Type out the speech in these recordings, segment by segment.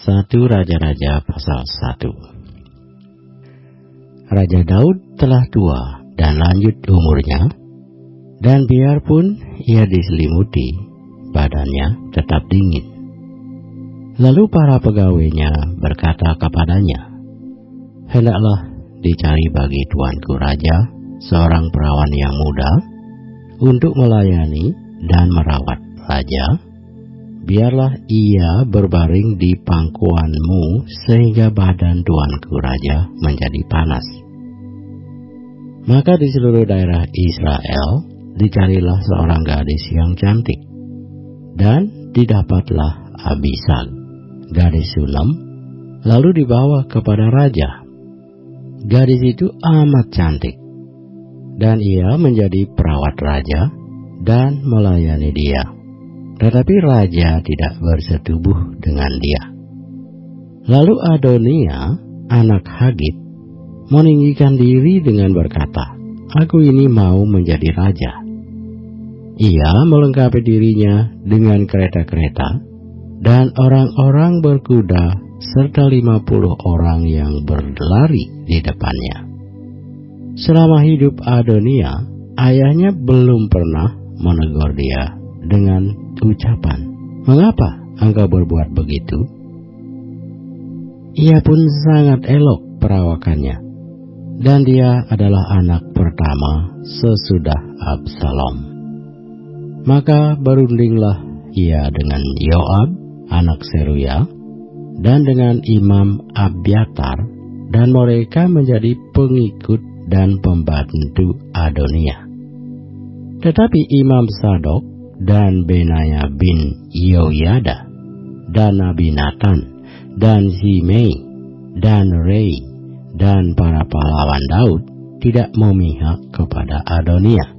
1 Raja-Raja pasal 1. Raja Daud telah tua dan lanjut umurnya, dan biarpun ia diselimuti, badannya tetap dingin. Lalu para pegawainya berkata kepadanya, "Hendaklah dicari bagi tuanku raja seorang perawan yang muda untuk melayani dan merawat raja. Biarlah ia berbaring di pangkuanmu sehingga badan tuanku raja menjadi panas." Maka di seluruh daerah Israel dicarilah seorang gadis yang cantik, dan didapatlah Abisag, gadis Sunem, lalu dibawa kepada raja. Gadis itu amat cantik, dan ia menjadi perawat raja dan melayani dia. Tetapi raja tidak bersetubuh dengan dia. Lalu Adonia, anak Hagit, meninggikan diri dengan berkata, "Aku ini mau menjadi raja." Ia melengkapi dirinya dengan kereta-kereta dan orang-orang berkuda serta 50 orang yang berlari di depannya. Selama hidup Adonia, ayahnya belum pernah menegur dia dengan ucapan, "Mengapa engkau berbuat begitu?" Ia pun sangat elok perawakannya, dan dia adalah anak pertama sesudah Absalom. Maka berundinglah ia dengan Yoab, anak Seruya, dan dengan Imam Abiatar, dan mereka menjadi pengikut dan pembantu Adonia. Tetapi Imam Sadok dan Benaya bin Yoyada, dan Nabi Nathan, dan Zimei, dan Rei, dan para pahlawan Daud tidak memihak kepada Adonia.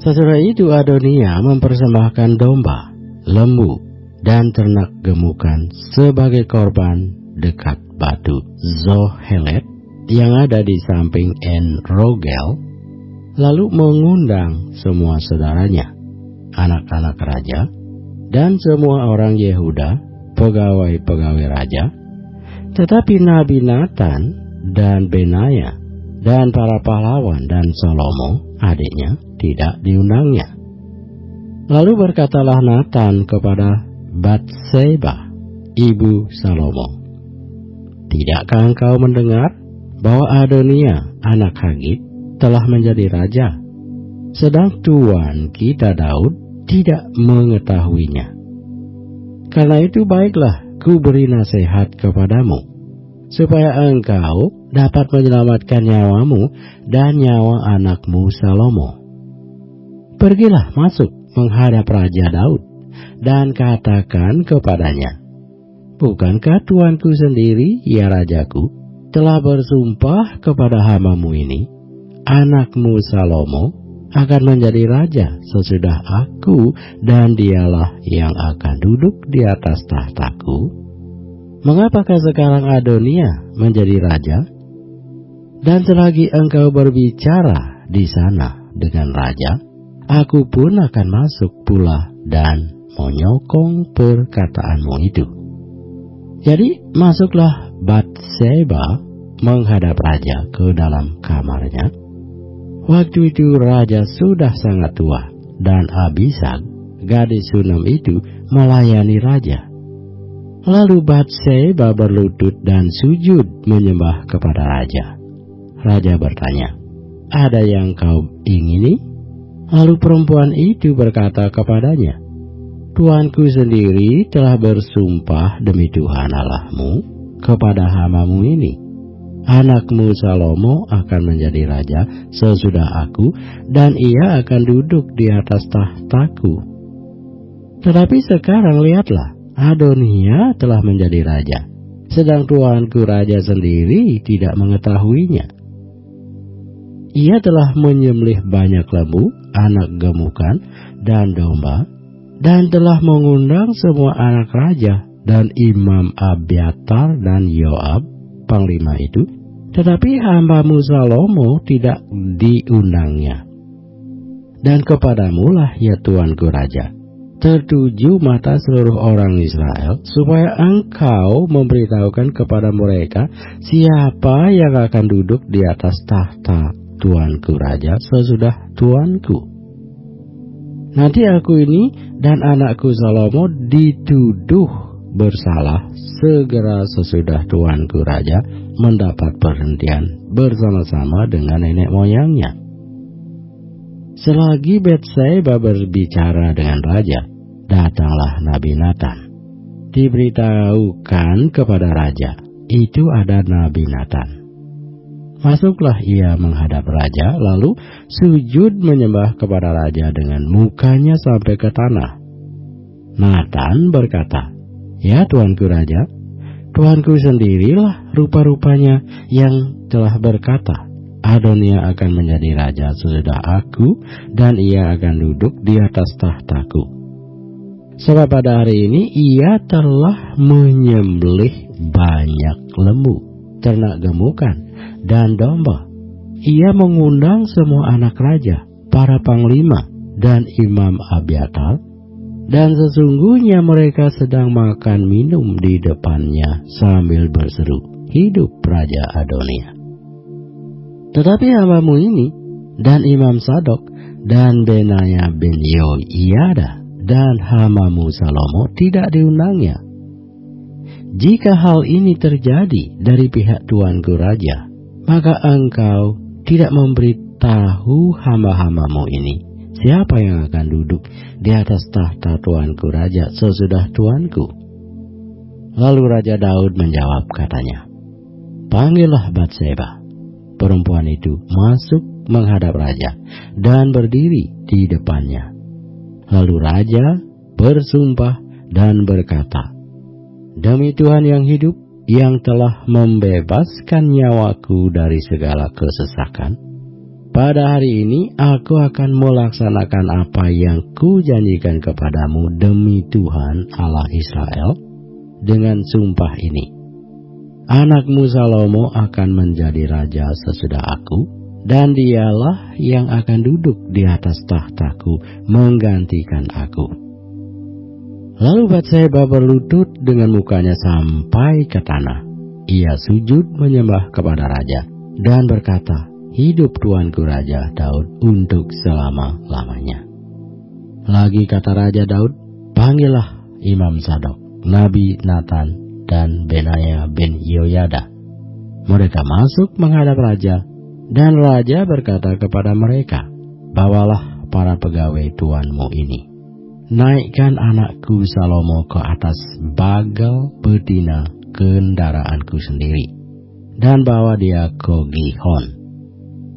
Sesudah itu Adonia mempersembahkan domba, lembu, dan ternak gemukan sebagai korban dekat batu Zohelet yang ada di samping En Rogel, lalu mengundang semua saudaranya, anak-anak raja, dan semua orang Yehuda, pegawai-pegawai raja. Tetapi Nabi Nathan dan Benaya dan para pahlawan dan Salomo, adiknya, tidak diundangnya. Lalu berkatalah Nathan kepada Batseba, ibu Salomo, "Tidakkah engkau mendengar bahwa Adonia, anak Hagit, telah menjadi raja, sedang tuan kita Daud tidak mengetahuinya? Karena itu baiklah ku beri nasihat kepadamu, supaya engkau dapat menyelamatkan nyawamu dan nyawa anakmu Salomo. Pergilah masuk menghadap Raja Daud, dan katakan kepadanya, bukankah tuanku sendiri, ya rajaku, telah bersumpah kepada hamba-Mu ini, anakmu Salomo akan menjadi raja sesudah aku, dan dialah yang akan duduk di atas tahtaku? Mengapakah sekarang Adonia menjadi raja? Dan selagi engkau berbicara di sana dengan raja, aku pun akan masuk pula dan menyokong perkataanmu itu." Jadi masuklah Batseba menghadap raja ke dalam kamarnya. Waktu itu raja sudah sangat tua, dan Abisag, gadis Sunem itu, melayani raja. Lalu Batseba berlutut dan sujud menyembah kepada raja. Raja bertanya, "Ada yang kau ingini?" Lalu perempuan itu berkata kepadanya, "Tuanku sendiri telah bersumpah demi Tuhan Allahmu kepada hamba-Mu ini, anakmu Salomo akan menjadi raja sesudah aku, dan ia akan duduk di atas tahtaku. Tetapi sekarang lihatlah, Adonia telah menjadi raja, sedang tuanku raja sendiri tidak mengetahuinya. Ia telah menyembelih banyak lembu, anak gemukan, dan domba, dan telah mengundang semua anak raja dan Imam Abiatar dan Yoab, panglima itu, tetapi hamba-Mu Salomo tidak diundangnya. Dan kepadamu lah, ya tuanku raja, tertuju mata seluruh orang Israel, supaya engkau memberitahukan kepada mereka siapa yang akan duduk di atas tahta tuanku raja sesudah tuanku. Nanti aku ini dan anakku Salomo dituduh bersalah segera sesudah tuanku raja mendapat perhentian bersama-sama dengan nenek moyangnya. Selagi Batseba berbicara dengan raja, datanglah Nabi Natan. Diberitahukan kepada raja, itu ada Nabi Natan. Masuklah ia menghadap raja, lalu sujud menyembah kepada raja dengan mukanya sampai ke tanah. Natan berkata, "Ya tuanku raja, tuanku sendirilah rupa-rupanya yang telah berkata, Adonia akan menjadi raja sesudah aku, dan ia akan duduk di atas tahtaku. Sebab pada hari ini ia telah menyembelih banyak lembu, ternak gemukan, dan domba. Ia mengundang semua anak raja, para panglima, dan Imam Abiatar, dan sesungguhnya mereka sedang makan minum di depannya sambil berseru, hidup Raja Adonia. Tetapi hambamu ini, dan Imam Sadok, dan Benaya bin Yehoiada, dan hambamu Salomo tidak diundangnya. Jika hal ini terjadi dari pihak tuanku raja, maka engkau tidak memberitahu hamba-hambamu ini siapa yang akan duduk di atas tahta tuanku raja sesudah tuanku." Lalu Raja Daud menjawab katanya, "Panggillah Batseba." Perempuan itu masuk menghadap raja dan berdiri di depannya. Lalu raja bersumpah dan berkata, "Demi Tuhan yang hidup, yang telah membebaskan nyawaku dari segala kesesakan, pada hari ini aku akan melaksanakan apa yang kujanjikan kepadamu demi Tuhan Allah Israel dengan sumpah ini. Anakmu Salomo akan menjadi raja sesudah aku, dan dialah yang akan duduk di atas tahtaku menggantikan aku." Lalu Batseba berlutut dengan mukanya sampai ke tanah. Ia sujud menyembah kepada raja dan berkata, "Hidup tuanku Raja Daud untuk selama-lamanya." Lagi kata Raja Daud, "Panggillah Imam Sadok, Nabi Natan, dan Benaya bin Yehoiada." Mereka masuk menghadap raja, dan raja berkata kepada mereka, "Bawalah para pegawai tuanmu ini. Naikkan anakku Salomo ke atas bagal betina kendaraanku sendiri, dan bawa dia ke Gihon.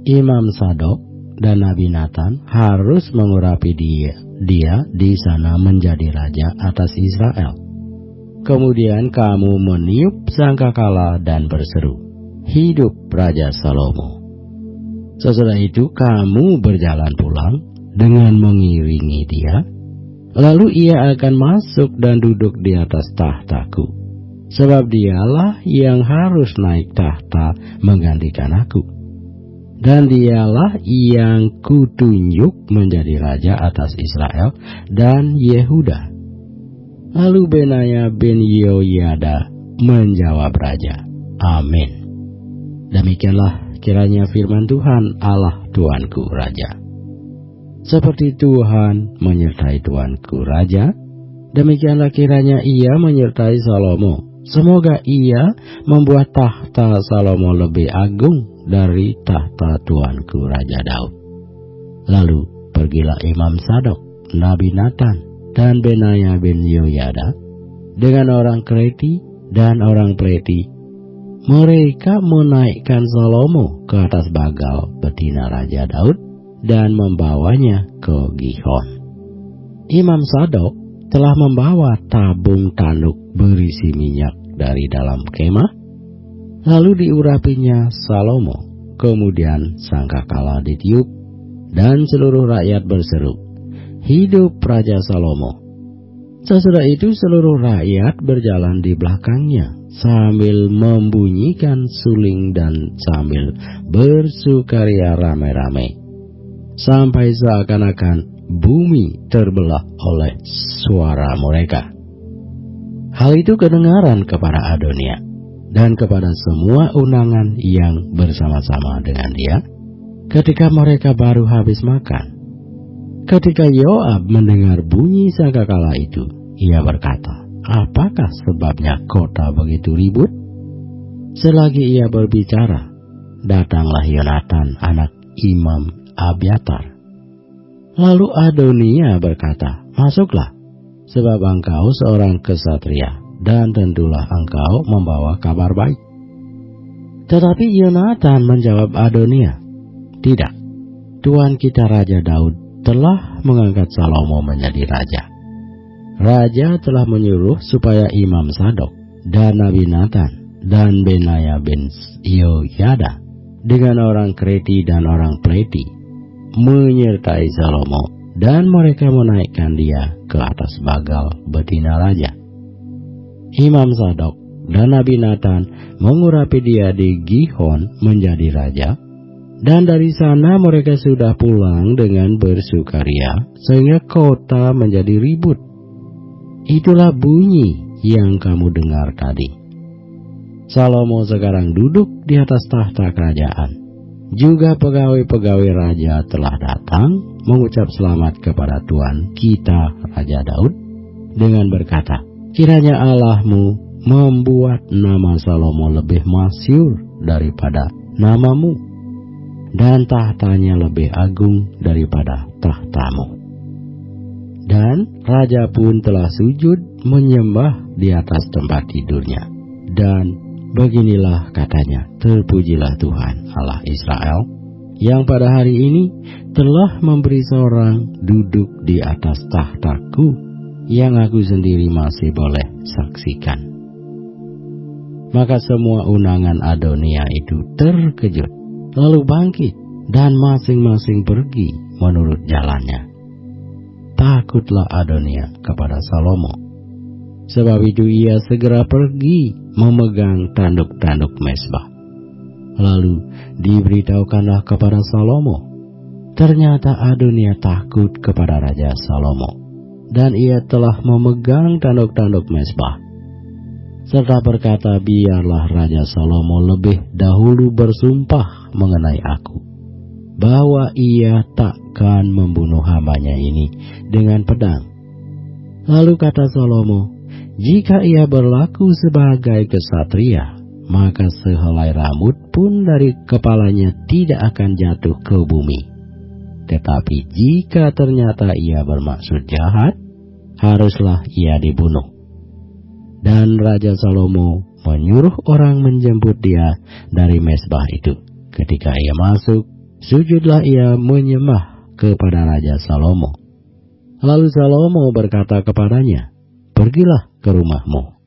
Imam Sadok dan Nabi Natan harus mengurapi dia di sana menjadi raja atas Israel. Kemudian kamu meniup sangkakala dan berseru, hidup Raja Salomo. Sesudah itu kamu berjalan pulang dengan mengiringi dia. Lalu ia akan masuk dan duduk di atas tahtaku. Sebab dialah yang harus naik tahta menggantikan aku. Dan dialah yang kutunjuk menjadi raja atas Israel dan Yehuda." Lalu Benaya bin Yehoiada menjawab raja, "Amin. Demikianlah kiranya firman Tuhan Allah tuanku raja. Seperti Tuhan menyertai tuanku raja, demikianlah kiranya ia menyertai Salomo. Semoga ia membuat tahta Salomo lebih agung dari tahta tuanku Raja Daud." Lalu pergilah Imam Sadok, Nabi Natan, dan Benaya bin Yehoiada dengan orang Kreti dan orang Pleti. Mereka menaikkan Salomo ke atas bagal betina Raja Daud dan membawanya ke Gihon. Imam Sadok telah membawa tabung tanduk berisi minyak dari dalam kemah, lalu diurapinya Salomo. Kemudian sangkakala ditiup dan seluruh rakyat berseru, hidup Raja Salomo. Sesudah itu seluruh rakyat berjalan di belakangnya sambil membunyikan suling dan sambil bersukaria ramai-ramai, sampai seakan-akan bumi terbelah oleh suara mereka. Hal itu kedengaran kepada Adonia dan kepada semua undangan yang bersama-sama dengan dia ketika mereka baru habis makan. Ketika Yoab mendengar bunyi sangkakala itu, ia berkata, "Apakah sebabnya kota begitu ribut?" Selagi ia berbicara, datanglah Yonatan anak Imam Abiatar. Lalu Adonia berkata, "Masuklah, sebab engkau seorang kesatria, dan tentulah engkau membawa kabar baik." Tetapi Yonatan menjawab Adonia, "Tidak, Tuan kita Raja Daud telah mengangkat Salomo menjadi raja. Raja telah menyuruh supaya Imam Sadok dan Nabi Nathan dan Benaya bin Yehoyada dengan orang Kreti dan orang Pleti menyertai Salomo, dan mereka menaikkan dia ke atas bagal betina raja. Imam Sadok dan Nabi Nathan mengurapi dia di Gihon menjadi raja, dan dari sana mereka sudah pulang dengan bersukaria sehingga kota menjadi ribut. Itulah bunyi yang kamu dengar tadi. Salomo sekarang duduk di atas tahta kerajaan. Juga pegawai-pegawai raja telah datang mengucap selamat kepada Tuan kita Raja Daud dengan berkata, "Kiranya Allahmu membuat nama Salomo lebih masyhur daripada namamu, dan tahtanya lebih agung daripada tahtamu." Dan raja pun telah sujud menyembah di atas tempat tidurnya. Dan beginilah katanya, "Terpujilah Tuhan Allah Israel, yang pada hari ini telah memberi seorang duduk di atas tahtaku, yang aku sendiri masih boleh saksikan." Maka semua undangan Adonia itu terkejut, lalu bangkit, dan masing-masing pergi menurut jalannya. Takutlah Adonia kepada Salomo. Sebab itu ia segera pergi memegang tanduk-tanduk mezbah. Lalu diberitahukanlah kepada Salomo. Ternyata Adonia takut kepada Raja Salomo, dan ia telah memegang tanduk-tanduk mezbah, serta berkata, "Biarlah Raja Salomo lebih dahulu bersumpah mengenai aku, bahwa ia takkan membunuh hambanya ini dengan pedang." Lalu kata Salomo, "Jika ia berlaku sebagai kesatria, maka sehelai rambut pun dari kepalanya tidak akan jatuh ke bumi. Tetapi jika ternyata ia bermaksud jahat, haruslah ia dibunuh." Dan Raja Salomo menyuruh orang menjemput dia dari mezbah itu. Ketika ia masuk, sujudlah ia menyembah kepada Raja Salomo. Lalu Salomo berkata kepadanya, "Pergilah ke rumahmu."